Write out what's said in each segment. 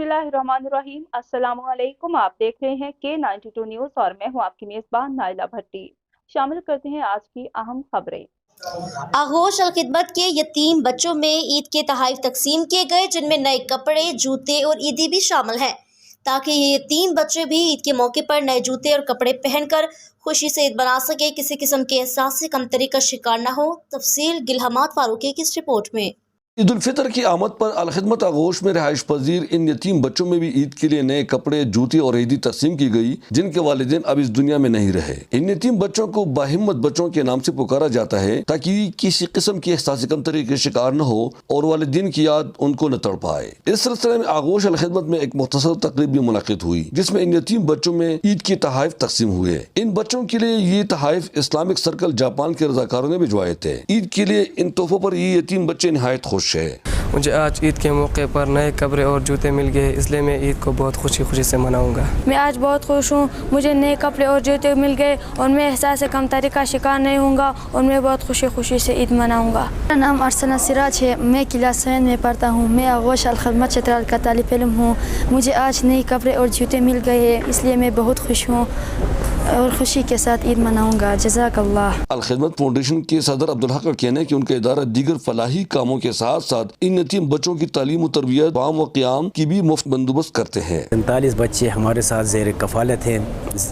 बिस्मिल्लाहिर्रहमानिर्रहीम। अस्सलामुअलैकुम। आप देख रहे हैं K92 न्यूज़ और मैं हूं आपकी मेज़बान नाइला भट्टी। शामिल करते हैं आज की अहम खबरें। आगोश अल खिदमत के यतीम बच्चों में ईद के तोहफे तकसीम किए गए, जिनमें नए कपड़े, जूते और ईदी भी शामिल हैं, ताकि ये यतीम बच्चे भी ईद के मौके पर नए जूते और कपड़े पहनकर खुशी से ईद मना सके, किसी किस्म के एहसास से कमतरी का शिकार न हो। तफसील गिलहमात फारूकी की इस रिपोर्ट में। ईद उल फितर की आमद पर अल खिदमत आगोश में रिहाइश पजीर इन यतीम बच्चों में भी ईद के लिए नए कपड़े, जूते और ईदी तकसीम की गई, जिनके वालिदैन अब इस दुनिया में नहीं रहे। इन यतीम बच्चों को बाहिम्मत बच्चों के नाम से पुकारा जाता है, ताकि किसी किस्म की एहसास कमतरी के शिकार न हो और वालिदैन की याद उनको न तड़ पाए। इस सिलसिले में आगोश अल खिदमत में एक मुख्तसर तकरीब भी मुनक़िद हुई, जिसमें इन यतीम बच्चों में ईद के तोहफे तकसीम हुए। इन बच्चों के लिए ये तोहफे इस्लामिक सर्कल जापान के रज़ाकारों ने भिजवाए थे। ईद के लिए इन तोहफों पर ये यतीम बच्चे निहायत खुश है। मुझे आज ईद के मौके पर नए कपड़े और जूते मिल गए, इसलिए मैं ईद को बहुत खुशी से मनाऊंगा। मैं आज बहुत खुश हूँ, मुझे नए कपड़े और जूते मिल गए और मैं एहसास कमतरी का शिकार नहीं होऊंगा और मैं बहुत खुशी से ईद मनाऊंगा। मेरा नाम अरसना सिराज है, मैं क्लास 7 में पढ़ता हूँ। मैं आगोश अल खिदमत चतराल का तालिब इल्म हूँ। मुझे आज नए कपड़े और जूते मिल गए हैं, इसलिए मैं बहुत खुश हूँ और खुशी के साथ ईद मनाऊंगा। जज़ाकल्लाह। अल खिदमत फाउंडेशन के सदर अब्दुल हक का कहना है कि उनका इदारा दीगर फलाही कामों के साथ साथ इन यतीम बच्चों की तालीम और तरबियत, क़याम व क़याम की भी मुफ्त बंदोबस्त करते हैं। 45 बच्चे हमारे साथ ज़ेर कफ़ालत हैं,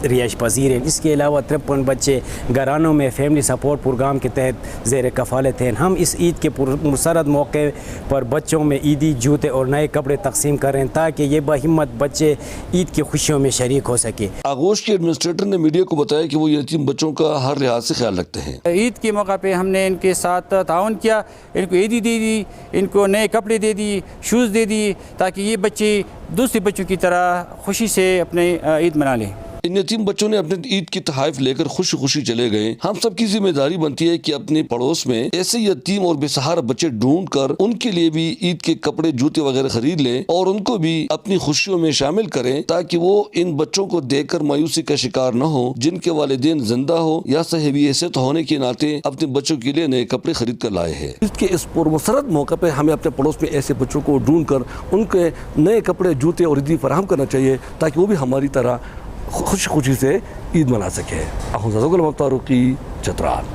रिहाइश पज़ीर हैं। इसके अलावा 53 बच्चे घरानों में फैमिली सपोर्ट प्रोग्राम के तहत ज़ेर कफ़ालत हैं। हम इस ईद के मुसरत मौके पर बच्चों में ईदी जूते और नए कपड़े तकसीम करें, ताकि ये बहिम्मत बच्चे ईद की खुशियों में शरीक हो सके। आगोश के एडमिनिस्ट्रेटर ने मीडिया को बताया कि वो यतीम बच्चों का हर लिहाज से ख्याल रखते हैं। ईद के मौका पे हमने इनके साथ ताउन किया, इनको ईदी दे दी, इनको नए कपड़े दे दी, शूज़ दे दी, ताकि ये बच्चे दूसरे बच्चों की तरह खुशी से अपने ईद मना लें। इन यतीम बच्चों ने अपने ईद की तोहफे लेकर खुशी चले गए। हम सब की जिम्मेदारी बनती है कि अपने पड़ोस में ऐसे यतीम और बेसहारा बच्चे ढूंढ कर उनके लिए भी ईद के कपड़े, जूते वगैरह खरीद लें और उनको भी अपनी खुशियों में शामिल करें, ताकि वो इन बच्चों को देखकर मायूसी का शिकार न हो, जिनके वालिदैन जिंदा हो या साहिब हैसियत होने के नाते अपने बच्चों के लिए नए कपड़े खरीद कर लाए हैं। ईद के इस पुरमसरत मौके पर हमें अपने पड़ोस में ऐसे बच्चों को ढूंढ कर उनके नए कपड़े, जूते और ईदी फराहम करना चाहिए, ताकि वो भी हमारी तरह खुशी से ईद मना सके। फारूकी, चतराल।